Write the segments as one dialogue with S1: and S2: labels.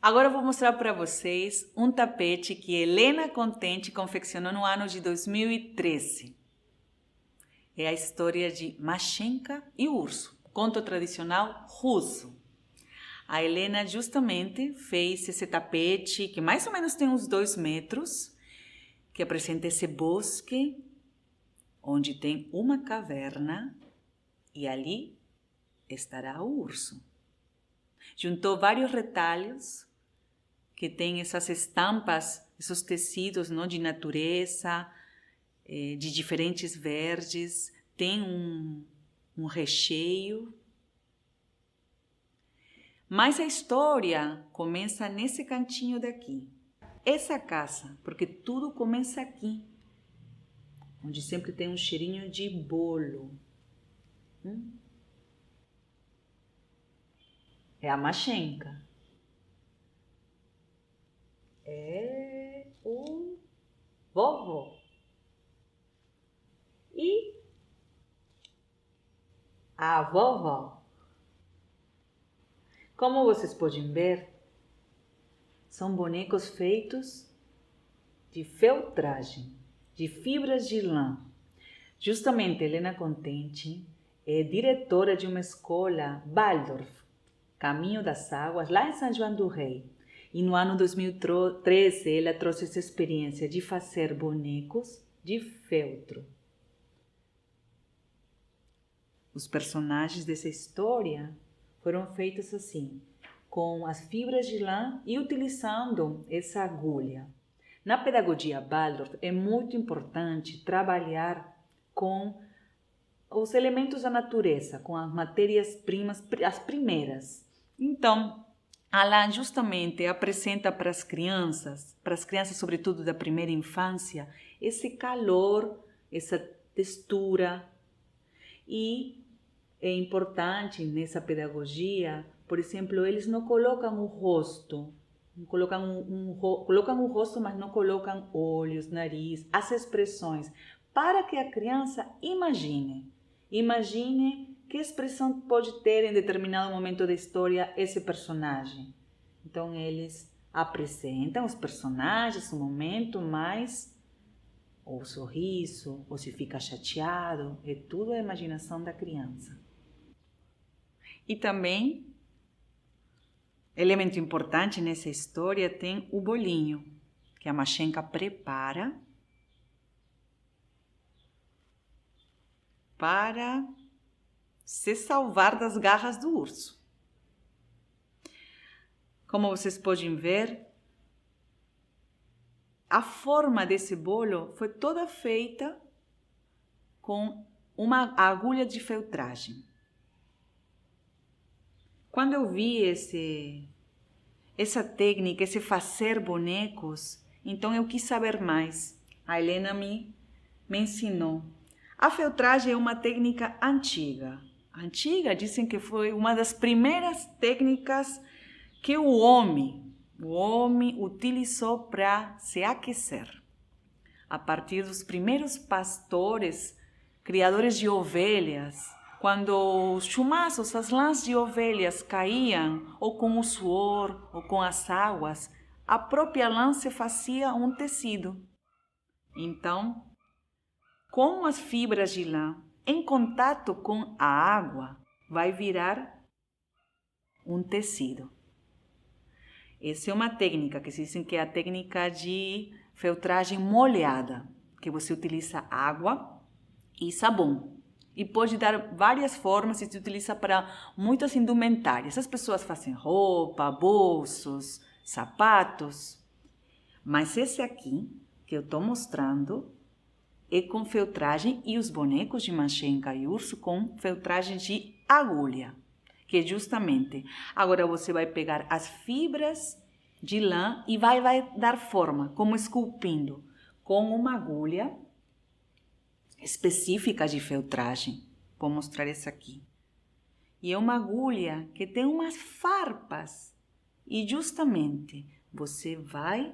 S1: Agora eu vou mostrar para vocês um tapete que Helena Contente confeccionou no ano de 2013. É a história de Mashenka e o urso, conto tradicional russo. A Helena justamente fez esse tapete que mais ou menos tem uns 2 metros, que apresenta esse bosque onde tem uma caverna e ali estará o urso. Juntou vários retalhos que tem essas estampas, esses tecidos, não, de natureza, de diferentes verdes, tem um recheio. Mas a história começa nesse cantinho daqui. Essa casa, porque tudo começa aqui, onde sempre tem um cheirinho de bolo. É a Mashenka. É o vovô. E a vovó. Como vocês podem ver, são bonecos feitos de feltragem, de fibras de lã. Justamente, Helena Contente é diretora de uma escola Waldorf, Caminho das Águas, lá em São João do Rei. E no ano 2013, ela trouxe essa experiência de fazer bonecos de feltro. Os personagens dessa história foram feitos assim, com as fibras de lã e utilizando essa agulha. Na pedagogia Waldorf é muito importante trabalhar com os elementos da natureza, com as matérias-primas, as primeiras. Então, Alain justamente apresenta para as crianças sobretudo da primeira infância, esse calor, essa textura. E é importante nessa pedagogia, por exemplo, eles não colocam o rosto, colocam o rosto, mas não colocam olhos, nariz, as expressões, para que a criança imagine que expressão pode ter em determinado momento da história esse personagem. Então eles apresentam os personagens, o momento, mas ou o sorriso, ou se fica chateado, é tudo a imaginação da criança. E também, elemento importante nessa história, tem o bolinho, que a Mashenka prepara para se salvar das garras do urso. Como vocês podem ver, a forma desse bolo foi toda feita com uma agulha de feltragem. Quando eu vi essa técnica, esse fazer bonecos, então eu quis saber mais. A Helena me ensinou. A feltragem é uma técnica antiga. Dizem que foi uma das primeiras técnicas que o homem utilizou para se aquecer. A partir dos primeiros pastores, criadores de ovelhas, quando os chumaços, as lãs de ovelhas caíam, ou com o suor, ou com as águas, a própria lã se fazia um tecido. Então, com as fibras de lã em contato com a água, vai virar um tecido. Essa é uma técnica que se dizem que é a técnica de feltragem molhada, que você utiliza água e sabão. E pode dar várias formas e se utiliza para muitas indumentárias. As pessoas fazem roupa, bolsos, sapatos. Mas esse aqui, que eu estou mostrando, é com feltragem e os bonecos de Mashenka e urso com feltragem de agulha. Que é justamente, agora você vai pegar as fibras de lã e vai dar forma, como esculpindo, com uma agulha específica de feltragem. Vou mostrar essa aqui. E é uma agulha que tem umas farpas. E justamente você vai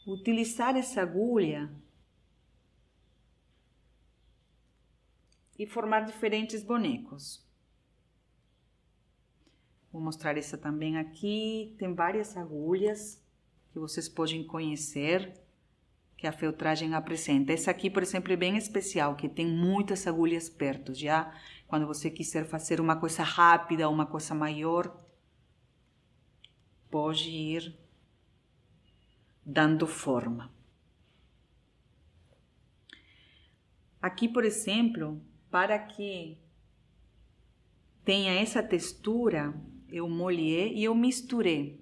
S1: utilizar essa agulha e formar diferentes bonecos. Vou mostrar essa também aqui. Tem várias agulhas que vocês podem conhecer, que a feltragem apresenta. Essa aqui, por exemplo, é bem especial, que tem muitas agulhas perto. Já quando você quiser fazer uma coisa rápida, uma coisa maior, pode ir dando forma. Aqui, por exemplo, para que tenha essa textura, eu molhei e eu misturei.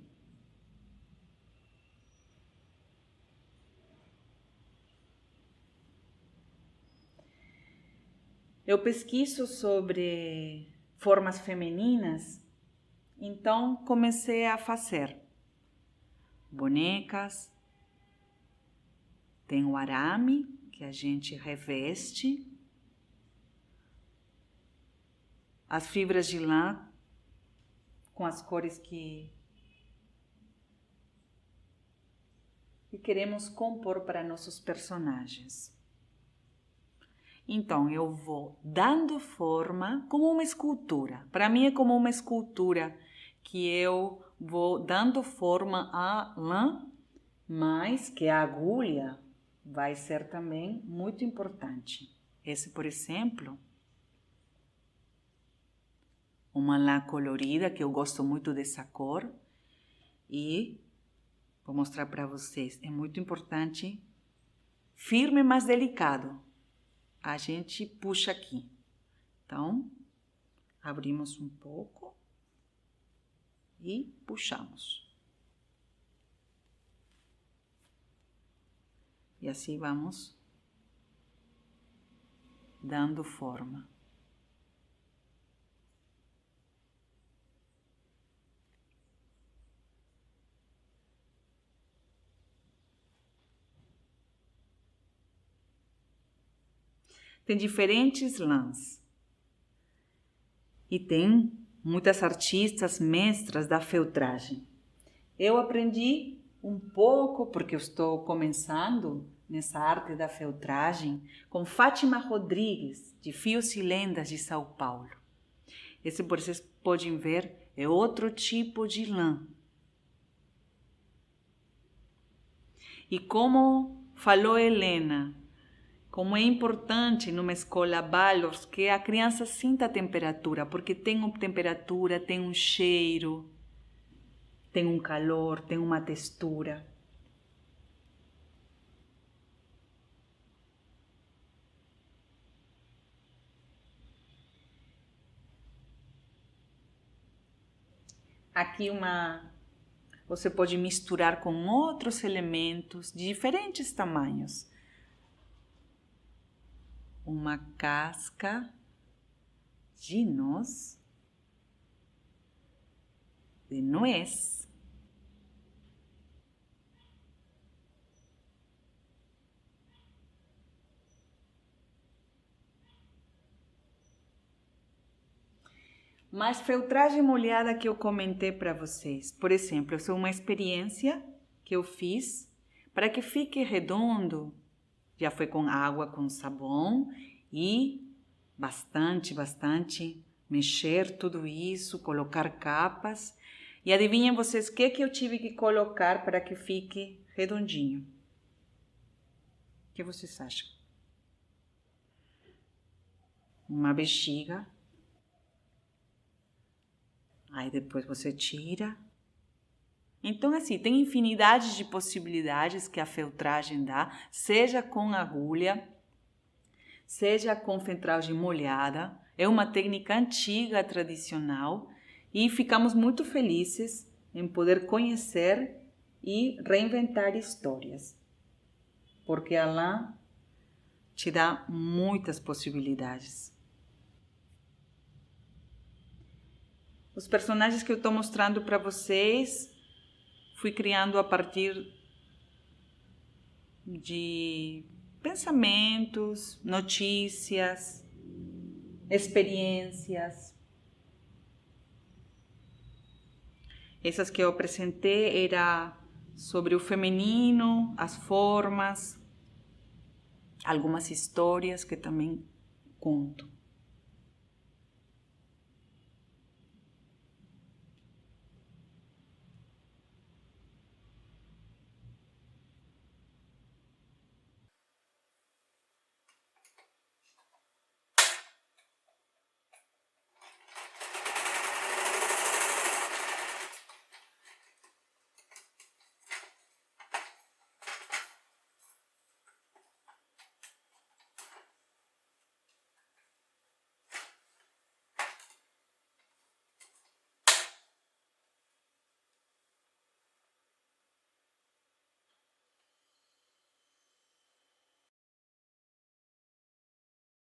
S1: Eu pesquiso sobre formas femininas, então comecei a fazer bonecas, tem o arame que a gente reveste, as fibras de lã com as cores que queremos compor para nossos personagens. Então, eu vou dando forma como uma escultura. Para mim é como uma escultura que eu vou dando forma à lã, mas que a agulha vai ser também muito importante. Esse, por exemplo, uma lã colorida, que eu gosto muito dessa cor. E vou mostrar para vocês, é muito importante, firme, mas delicado. A gente puxa aqui. Então, abrimos um pouco e puxamos. E assim vamos dando forma. Tem diferentes lãs. E tem muitas artistas mestras da feltragem. Eu aprendi um pouco, porque eu estou começando nessa arte da feltragem, com Fátima Rodrigues, de Fios e Lendas de São Paulo. Esse, por vocês podem ver, é outro tipo de lã. E como falou Helena, como é importante numa escola Waldorf que a criança sinta a temperatura, porque tem uma temperatura, tem um cheiro, tem um calor, tem uma textura. Aqui você pode misturar com outros elementos de diferentes tamanhos. Uma casca de noz, de nuez, mas feltragem molhada que eu comentei para vocês, por exemplo, essa é uma experiência que eu fiz para que fique redondo. Já foi com água, com sabão e bastante mexer tudo isso, colocar capas. E adivinhem vocês o que eu tive que colocar para que fique redondinho? O que vocês acham? Uma bexiga. Aí depois você tira. Então, assim, tem infinidade de possibilidades que a feltragem dá, seja com agulha, seja com feltragem molhada. É uma técnica antiga, tradicional, e ficamos muito felizes em poder conhecer e reinventar histórias, porque a lã te dá muitas possibilidades. Os personagens que eu estou mostrando para vocês, fui criando a partir de pensamentos, notícias, experiências. Essas que eu apresentei era sobre o feminino, as formas, algumas histórias que também conto.